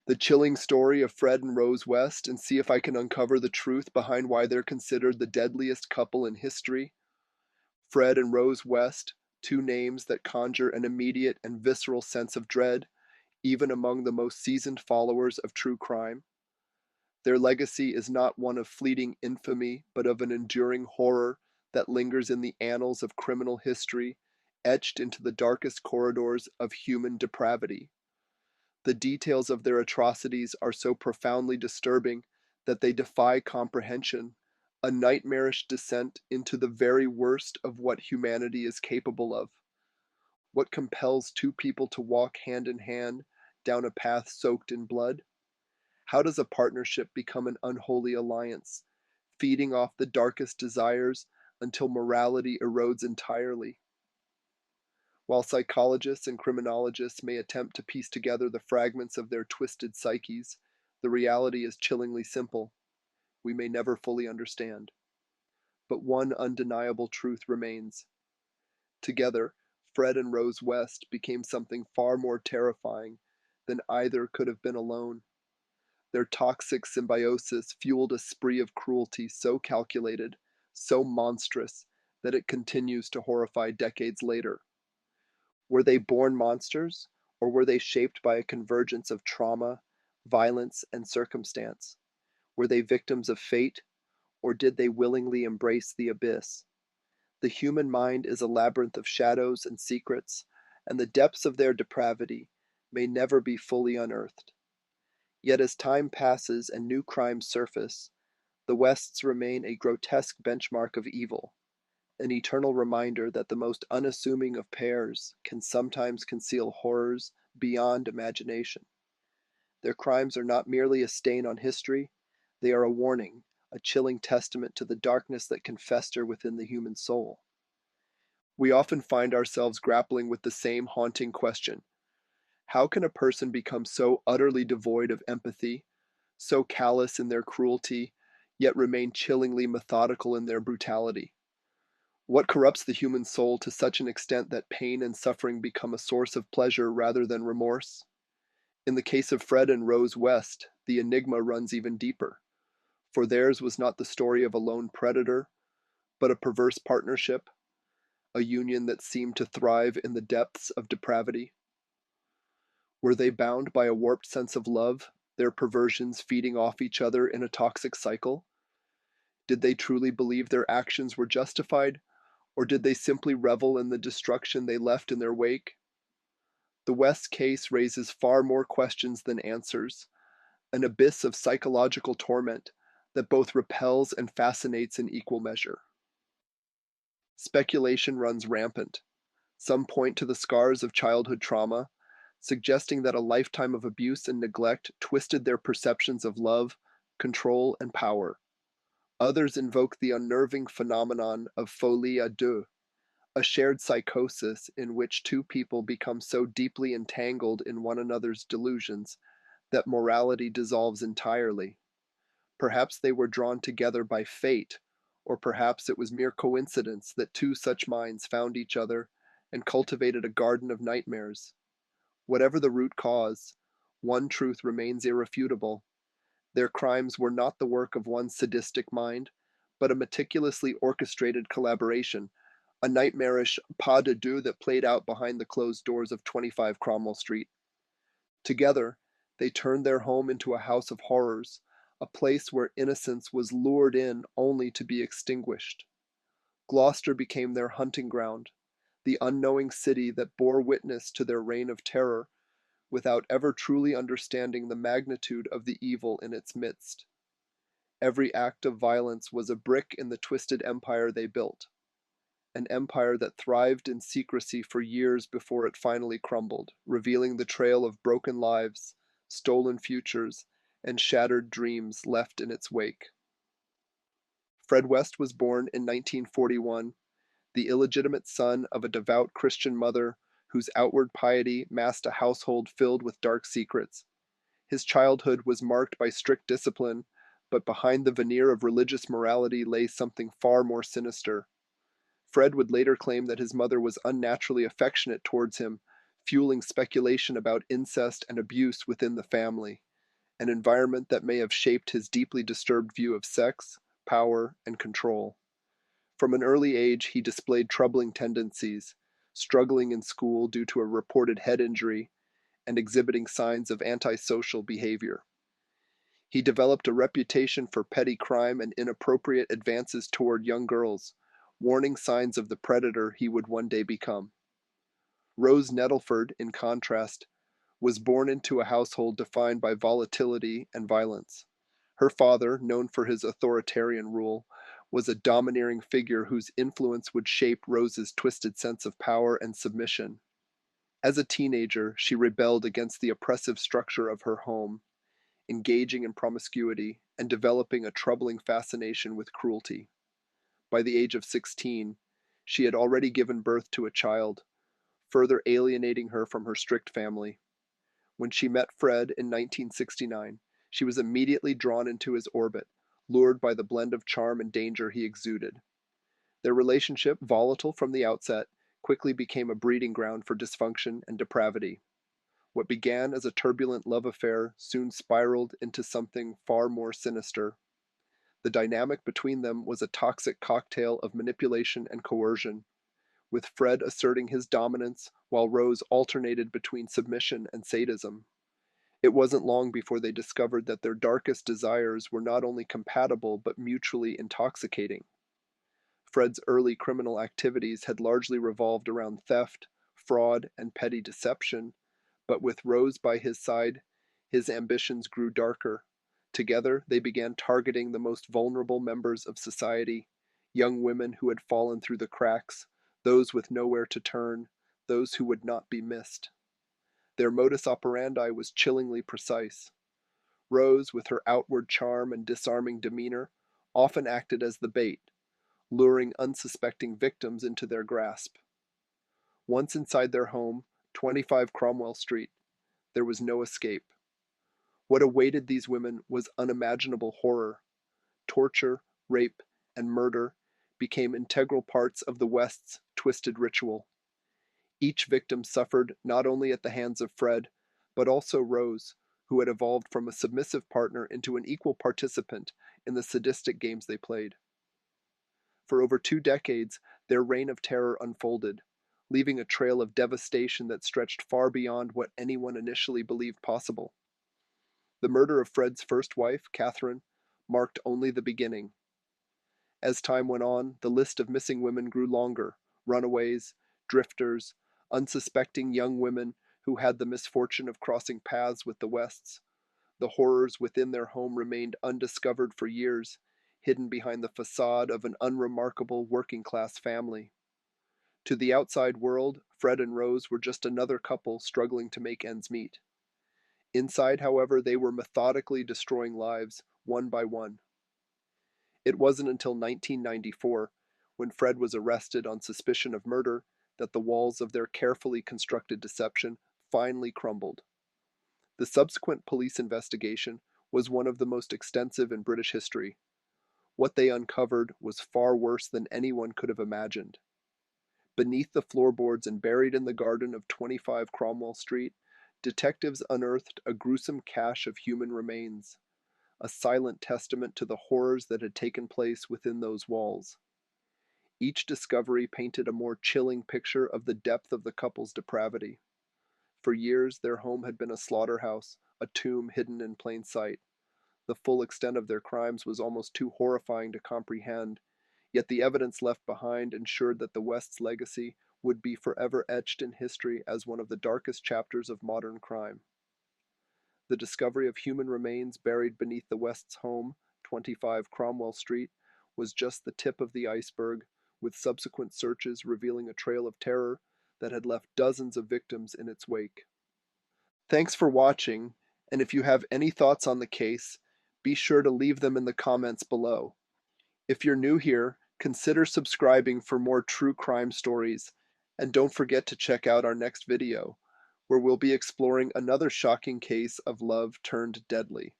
The chilling story of Fred and Rose West and see if I can uncover the truth behind why they're considered the deadliest couple in history. Fred and Rose West, two names that conjure an immediate and visceral sense of dread, even among the most seasoned followers of true crime. Their legacy is not one of fleeting infamy, but of an enduring horror that lingers in the annals of criminal history, etched into the darkest corridors of human depravity. The details of their atrocities are so profoundly disturbing that they defy comprehension, a nightmarish descent into the very worst of what humanity is capable of. What compels two people to walk hand in hand down a path soaked in blood? How does a partnership become an unholy alliance, feeding off the darkest desires until morality erodes entirely? While psychologists and criminologists may attempt to piece together the fragments of their twisted psyches, the reality is chillingly simple. We may never fully understand. But one undeniable truth remains. Together, Fred and Rose West became something far more terrifying than either could have been alone. Their toxic symbiosis fueled a spree of cruelty so calculated, so monstrous, that it continues to horrify decades later. Were they born monsters, or were they shaped by a convergence of trauma, violence, and circumstance? Were they victims of fate, or did they willingly embrace the abyss? The human mind is a labyrinth of shadows and secrets, and the depths of their depravity may never be fully unearthed. Yet as time passes and new crimes surface, the Wests remain a grotesque benchmark of evil, an eternal reminder that the most unassuming of pairs can sometimes conceal horrors beyond imagination. Their crimes are not merely a stain on history, they are a warning, a chilling testament to the darkness that can fester within the human soul. We often find ourselves grappling with the same haunting question: how can a person become so utterly devoid of empathy, so callous in their cruelty, yet remain chillingly methodical in their brutality? What corrupts the human soul to such an extent that pain and suffering become a source of pleasure rather than remorse? In the case of Fred and Rose West, the enigma runs even deeper, for theirs was not the story of a lone predator, but a perverse partnership, a union that seemed to thrive in the depths of depravity. Were they bound by a warped sense of love, their perversions feeding off each other in a toxic cycle? Did they truly believe their actions were justified, or did they simply revel in the destruction they left in their wake? The West case raises far more questions than answers, an abyss of psychological torment that both repels and fascinates in equal measure. Speculation runs rampant. Some point to the scars of childhood trauma, suggesting that a lifetime of abuse and neglect twisted their perceptions of love, control, and power. Others invoke the unnerving phenomenon of folie à deux, a shared psychosis in which two people become so deeply entangled in one another's delusions that morality dissolves entirely. Perhaps they were drawn together by fate, or perhaps it was mere coincidence that two such minds found each other and cultivated a garden of nightmares. Whatever the root cause, one truth remains irrefutable: their crimes were not the work of one sadistic mind, but a meticulously orchestrated collaboration, a nightmarish pas de deux that played out behind the closed doors of 25 Cromwell Street. Together, they turned their home into a house of horrors, a place where innocence was lured in only to be extinguished. Gloucester became their hunting ground, the unknowing city that bore witness to their reign of terror without ever truly understanding the magnitude of the evil in its midst. Every act of violence was a brick in the twisted empire they built, an empire that thrived in secrecy for years before it finally crumbled, revealing the trail of broken lives, stolen futures, and shattered dreams left in its wake. Fred West was born in 1941, the illegitimate son of a devout Christian mother whose outward piety masked a household filled with dark secrets. His childhood was marked by strict discipline, but behind the veneer of religious morality lay something far more sinister. Fred would later claim that his mother was unnaturally affectionate towards him, fueling speculation about incest and abuse within the family. an environment that may have shaped his deeply disturbed view of sex, power, and control. From an early age, he displayed troubling tendencies, struggling in school due to a reported head injury and exhibiting signs of antisocial behavior. He developed a reputation for petty crime and inappropriate advances toward young girls, warning signs of the predator he would one day become. Rose Nettleford, in contrast, was born into a household defined by volatility and violence. Her father, known for his authoritarian rule, was a domineering figure whose influence would shape Rose's twisted sense of power and submission. As a teenager, she rebelled against the oppressive structure of her home, engaging in promiscuity and developing a troubling fascination with cruelty. By the age of 16, she had already given birth to a child, further alienating her from her strict family. When she met Fred in 1969, she was immediately drawn into his orbit, lured by the blend of charm and danger he exuded. Their relationship, volatile from the outset, quickly became a breeding ground for dysfunction and depravity. What began as a turbulent love affair soon spiraled into something far more sinister. The dynamic between them was a toxic cocktail of manipulation and coercion, with Fred asserting his dominance while Rose alternated between submission and sadism. It wasn't long before they discovered that their darkest desires were not only compatible but mutually intoxicating. Fred's early criminal activities had largely revolved around theft, fraud, and petty deception, but with Rose by his side, his ambitions grew darker. Together, they began targeting the most vulnerable members of society, young women who had fallen through the cracks, those with nowhere to turn, those who would not be missed. Their modus operandi was chillingly precise. Rose, with her outward charm and disarming demeanor, often acted as the bait, luring unsuspecting victims into their grasp. Once inside their home, 25 Cromwell Street, there was no escape. What awaited these women was unimaginable horror. Torture, rape, and murder became integral parts of the West's twisted ritual. Each victim suffered not only at the hands of Fred, but also Rose, who had evolved from a submissive partner into an equal participant in the sadistic games they played. For over 2 decades, their reign of terror unfolded, leaving a trail of devastation that stretched far beyond what anyone initially believed possible. The murder of Fred's first wife, Catherine, marked only the beginning. As time went on, the list of missing women grew longer: runaways, drifters, unsuspecting young women who had the misfortune of crossing paths with the Wests. The horrors within their home remained undiscovered for years, hidden behind the facade of an unremarkable working class family. To the outside world, Fred and Rose were just another couple struggling to make ends meet. Inside, however, they were methodically destroying lives, one by one. It wasn't until 1994, when Fred was arrested on suspicion of murder, that the walls of their carefully constructed deception finally crumbled. The subsequent police investigation was one of the most extensive in British history. What they uncovered was far worse than anyone could have imagined. Beneath the floorboards and buried in the garden of 25 Cromwell Street, detectives unearthed a gruesome cache of human remains, a silent testament to the horrors that had taken place within those walls. Each discovery painted a more chilling picture of the depth of the couple's depravity. For years, their home had been a slaughterhouse, a tomb hidden in plain sight. The full extent of their crimes was almost too horrifying to comprehend, yet the evidence left behind ensured that the West's legacy would be forever etched in history as one of the darkest chapters of modern crime. The discovery of human remains buried beneath the West's home, 25 Cromwell Street, was just the tip of the iceberg, with subsequent searches revealing a trail of terror that had left dozens of victims in its wake. Thanks for watching, and if you have any thoughts on the case, be sure to leave them in the comments below. If you're new here, consider subscribing for more true crime stories, and don't forget to check out our next video, where we'll be exploring another shocking case of love turned deadly.